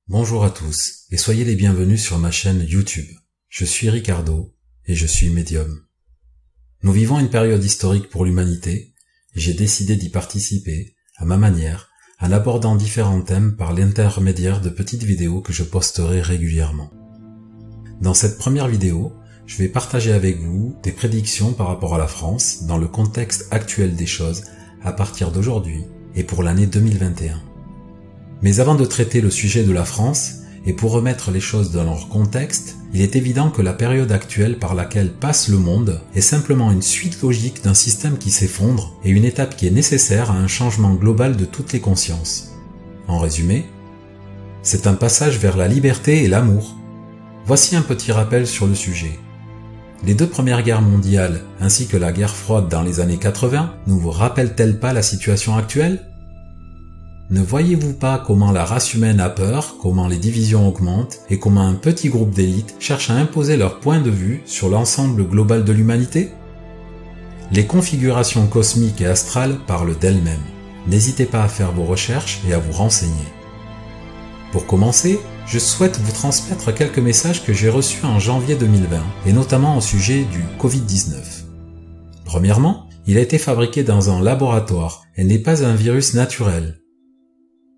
Bonjour à tous et soyez les bienvenus sur ma chaîne YouTube. Je suis Ricardo et je suis médium. Nous vivons une période historique pour l'humanité et j'ai décidé d'y participer, à ma manière, en abordant différents thèmes par l'intermédiaire de petites vidéos que je posterai régulièrement. Dans cette première vidéo, je vais partager avec vous des prédictions par rapport à la France dans le contexte actuel des choses à partir d'aujourd'hui et pour l'année 2021. Mais avant de traiter le sujet de la France, et pour remettre les choses dans leur contexte, il est évident que la période actuelle par laquelle passe le monde est simplement une suite logique d'un système qui s'effondre et une étape qui est nécessaire à un changement global de toutes les consciences. En résumé, c'est un passage vers la liberté et l'amour. Voici un petit rappel sur le sujet. Les deux premières guerres mondiales ainsi que la guerre froide dans les années 80 ne vous rappellent-elles pas la situation actuelle ? Ne voyez-vous pas comment la race humaine a peur, comment les divisions augmentent et comment un petit groupe d'élite cherche à imposer leur point de vue sur l'ensemble global de l'humanité ? Les configurations cosmiques et astrales parlent d'elles-mêmes. N'hésitez pas à faire vos recherches et à vous renseigner. Pour commencer, je souhaite vous transmettre quelques messages que j'ai reçus en janvier 2020 et notamment au sujet du Covid-19. Premièrement, il a été fabriqué dans un laboratoire et n'est pas un virus naturel.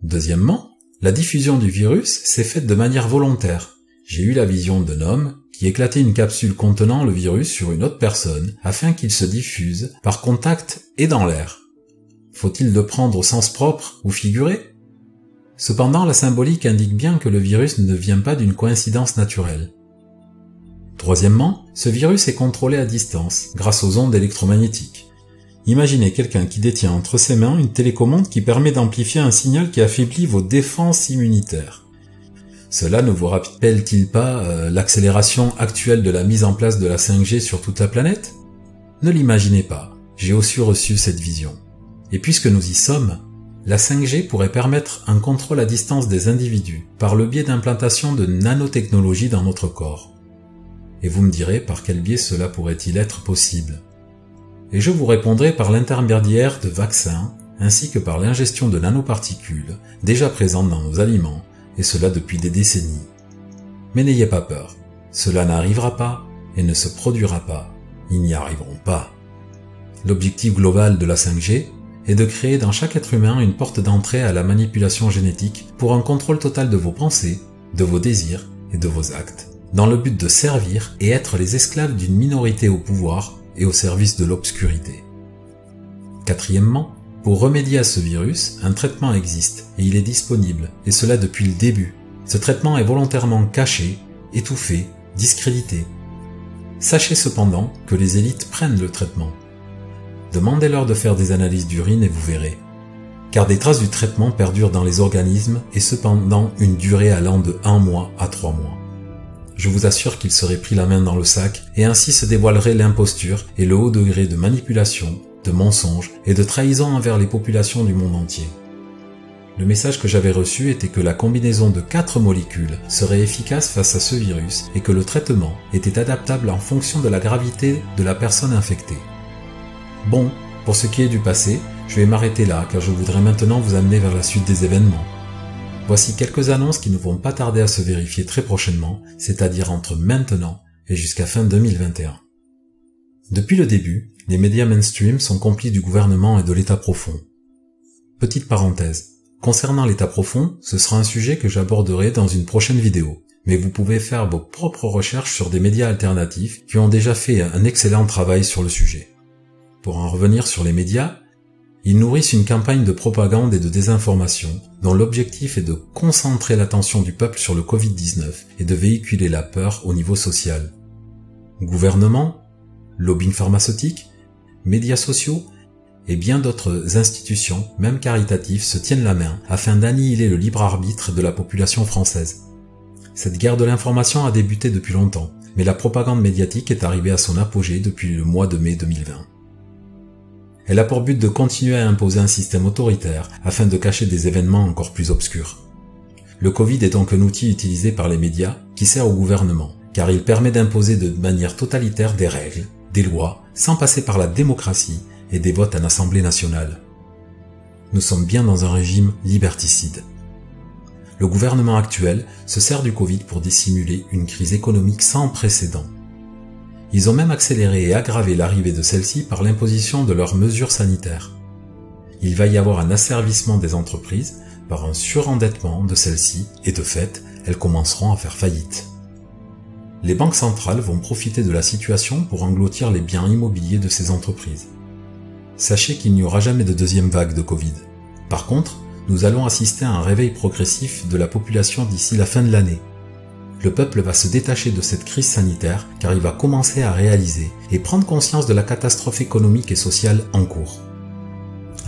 Deuxièmement, la diffusion du virus s'est faite de manière volontaire. J'ai eu la vision d'un homme qui éclatait une capsule contenant le virus sur une autre personne afin qu'il se diffuse par contact et dans l'air. Faut-il le prendre au sens propre ou figuré ? Cependant, la symbolique indique bien que le virus ne vient pas d'une coïncidence naturelle. Troisièmement, ce virus est contrôlé à distance grâce aux ondes électromagnétiques. Imaginez quelqu'un qui détient entre ses mains une télécommande qui permet d'amplifier un signal qui affaiblit vos défenses immunitaires. Cela ne vous rappelle-t-il pas l'accélération actuelle de la mise en place de la 5G sur toute la planète ? Ne l'imaginez pas, j'ai aussi reçu cette vision. Et puisque nous y sommes, la 5G pourrait permettre un contrôle à distance des individus par le biais d'implantation de nanotechnologies dans notre corps. Et vous me direz par quel biais cela pourrait-il être possible ? Et je vous répondrai par l'intermédiaire de vaccins, ainsi que par l'ingestion de nanoparticules, déjà présentes dans nos aliments, et cela depuis des décennies. Mais n'ayez pas peur, cela n'arrivera pas, et ne se produira pas, ils n'y arriveront pas. L'objectif global de la 5G est de créer dans chaque être humain une porte d'entrée à la manipulation génétique pour un contrôle total de vos pensées, de vos désirs et de vos actes, dans le but de servir et être les esclaves d'une minorité au pouvoir et au service de l'obscurité. Quatrièmement, pour remédier à ce virus, un traitement existe et il est disponible, et cela depuis le début. Ce traitement est volontairement caché, étouffé, discrédité. Sachez cependant que les élites prennent le traitement. Demandez-leur de faire des analyses d'urine et vous verrez. Car des traces du traitement perdurent dans les organismes et cependant une durée allant de 1 mois à 3 mois. Je vous assure qu'il serait pris la main dans le sac et ainsi se dévoilerait l'imposture et le haut degré de manipulation, de mensonge et de trahison envers les populations du monde entier. Le message que j'avais reçu était que la combinaison de 4 molécules serait efficace face à ce virus et que le traitement était adaptable en fonction de la gravité de la personne infectée. Bon, pour ce qui est du passé, je vais m'arrêter là car je voudrais maintenant vous amener vers la suite des événements. Voici quelques annonces qui ne vont pas tarder à se vérifier très prochainement, c'est-à-dire entre maintenant et jusqu'à fin 2021. Depuis le début, les médias mainstream sont complices du gouvernement et de l'État profond. Petite parenthèse, concernant l'État profond, ce sera un sujet que j'aborderai dans une prochaine vidéo, mais vous pouvez faire vos propres recherches sur des médias alternatifs qui ont déjà fait un excellent travail sur le sujet. Pour en revenir sur les médias, ils nourrissent une campagne de propagande et de désinformation dont l'objectif est de concentrer l'attention du peuple sur le Covid-19 et de véhiculer la peur au niveau social. Gouvernement, lobbying pharmaceutique, médias sociaux et bien d'autres institutions, même caritatives, se tiennent la main afin d'annihiler le libre arbitre de la population française. Cette guerre de l'information a débuté depuis longtemps, mais la propagande médiatique est arrivée à son apogée depuis le mois de mai 2020. Elle a pour but de continuer à imposer un système autoritaire afin de cacher des événements encore plus obscurs. Le Covid est donc un outil utilisé par les médias qui sert au gouvernement, car il permet d'imposer de manière totalitaire des règles, des lois, sans passer par la démocratie et des votes à l'Assemblée nationale. Nous sommes bien dans un régime liberticide. Le gouvernement actuel se sert du Covid pour dissimuler une crise économique sans précédent. Ils ont même accéléré et aggravé l'arrivée de celle-ci par l'imposition de leurs mesures sanitaires. Il va y avoir un asservissement des entreprises par un surendettement de celles-ci et de fait, elles commenceront à faire faillite. Les banques centrales vont profiter de la situation pour engloutir les biens immobiliers de ces entreprises. Sachez qu'il n'y aura jamais de deuxième vague de Covid. Par contre, nous allons assister à un réveil progressif de la population d'ici la fin de l'année. Le peuple va se détacher de cette crise sanitaire car il va commencer à réaliser et prendre conscience de la catastrophe économique et sociale en cours.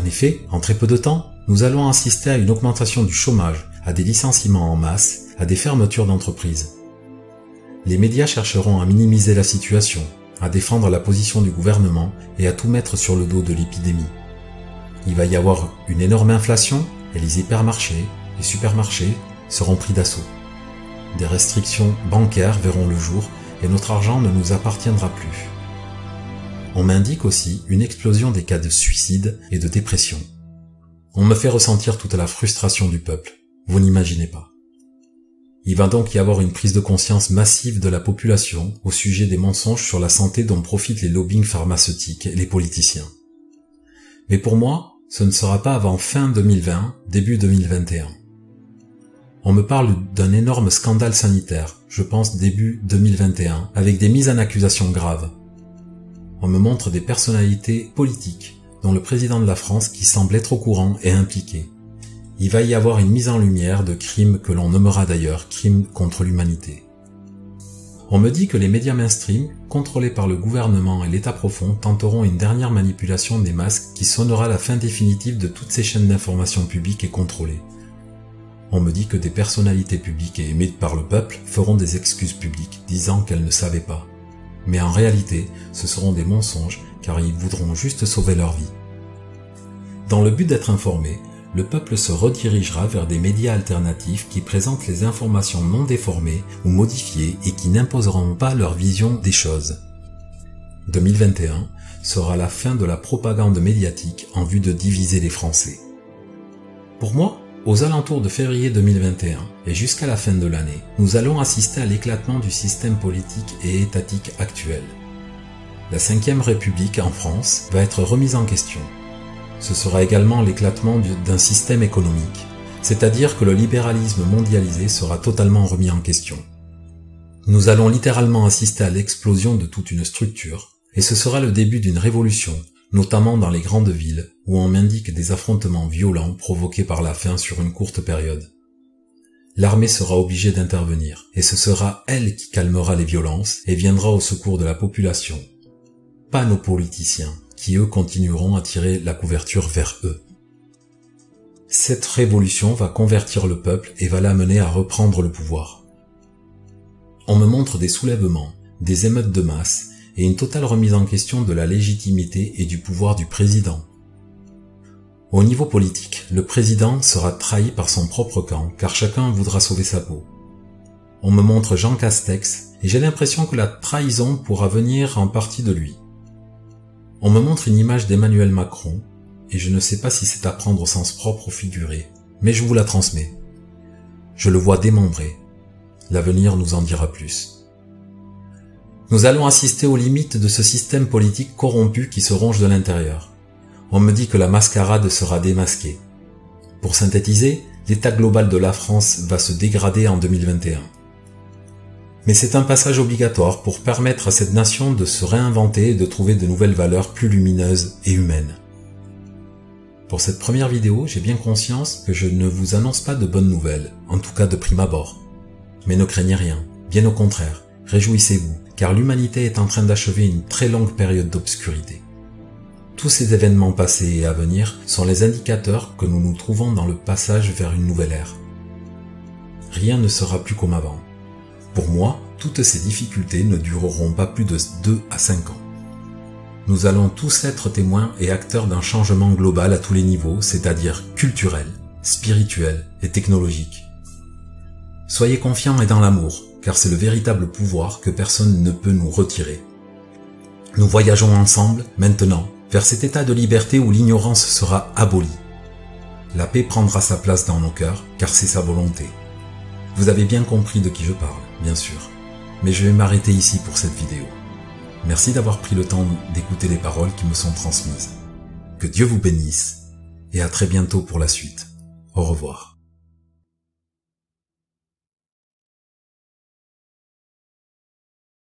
En effet, en très peu de temps, nous allons assister à une augmentation du chômage, à des licenciements en masse, à des fermetures d'entreprises. Les médias chercheront à minimiser la situation, à défendre la position du gouvernement et à tout mettre sur le dos de l'épidémie. Il va y avoir une énorme inflation et les hypermarchés, les supermarchés seront pris d'assaut. Des restrictions bancaires verront le jour et notre argent ne nous appartiendra plus. On m'indique aussi une explosion des cas de suicide et de dépression. On me fait ressentir toute la frustration du peuple, vous n'imaginez pas. Il va donc y avoir une prise de conscience massive de la population au sujet des mensonges sur la santé dont profitent les lobbying pharmaceutiques et les politiciens. Mais pour moi, ce ne sera pas avant fin 2020, début 2021. On me parle d'un énorme scandale sanitaire, je pense début 2021, avec des mises en accusation graves. On me montre des personnalités politiques, dont le président de la France qui semble être au courant et impliqué. Il va y avoir une mise en lumière de crimes que l'on nommera d'ailleurs crimes contre l'humanité. On me dit que les médias mainstream, contrôlés par le gouvernement et l'État profond, tenteront une dernière manipulation des masses qui sonnera la fin définitive de toutes ces chaînes d'information publiques et contrôlées. On me dit que des personnalités publiques et aimées par le peuple feront des excuses publiques, disant qu'elles ne savaient pas. Mais en réalité, ce seront des mensonges, car ils voudront juste sauver leur vie. Dans le but d'être informé, le peuple se redirigera vers des médias alternatifs qui présentent les informations non déformées ou modifiées et qui n'imposeront pas leur vision des choses. 2021 sera la fin de la propagande médiatique en vue de diviser les Français. Pour moi, aux alentours de février 2021 et jusqu'à la fin de l'année, nous allons assister à l'éclatement du système politique et étatique actuel. La 5e République en France va être remise en question. Ce sera également l'éclatement d'un système économique, c'est-à-dire que le libéralisme mondialisé sera totalement remis en question. Nous allons littéralement assister à l'explosion de toute une structure, et ce sera le début d'une révolution, notamment dans les grandes villes, où on m'indique des affrontements violents provoqués par la faim sur une courte période. L'armée sera obligée d'intervenir, et ce sera elle qui calmera les violences et viendra au secours de la population. Pas nos politiciens, qui eux continueront à tirer la couverture vers eux. Cette révolution va convertir le peuple et va l'amener à reprendre le pouvoir. On me montre des soulèvements, des émeutes de masse et une totale remise en question de la légitimité et du pouvoir du président. Au niveau politique, le président sera trahi par son propre camp car chacun voudra sauver sa peau. On me montre Jean Castex et j'ai l'impression que la trahison pourra venir en partie de lui. On me montre une image d'Emmanuel Macron, et je ne sais pas si c'est à prendre au sens propre ou figuré, mais je vous la transmets. Je le vois démembré. L'avenir nous en dira plus. Nous allons assister aux limites de ce système politique corrompu qui se ronge de l'intérieur. On me dit que la mascarade sera démasquée. Pour synthétiser, l'état global de la France va se dégrader en 2021. Mais c'est un passage obligatoire pour permettre à cette nation de se réinventer et de trouver de nouvelles valeurs plus lumineuses et humaines. Pour cette première vidéo, j'ai bien conscience que je ne vous annonce pas de bonnes nouvelles, en tout cas de prime abord. Mais ne craignez rien, bien au contraire, réjouissez-vous, car l'humanité est en train d'achever une très longue période d'obscurité. Tous ces événements passés et à venir sont les indicateurs que nous nous trouvons dans le passage vers une nouvelle ère. Rien ne sera plus comme avant. Pour moi, toutes ces difficultés ne dureront pas plus de 2 à 5 ans. Nous allons tous être témoins et acteurs d'un changement global à tous les niveaux, c'est-à-dire culturel, spirituel et technologique. Soyez confiants et dans l'amour, car c'est le véritable pouvoir que personne ne peut nous retirer. Nous voyageons ensemble, maintenant, vers cet état de liberté où l'ignorance sera abolie. La paix prendra sa place dans nos cœurs, car c'est sa volonté. Vous avez bien compris de qui je parle, bien sûr. Mais je vais m'arrêter ici pour cette vidéo. Merci d'avoir pris le temps d'écouter les paroles qui me sont transmises. Que Dieu vous bénisse, et à très bientôt pour la suite. Au revoir.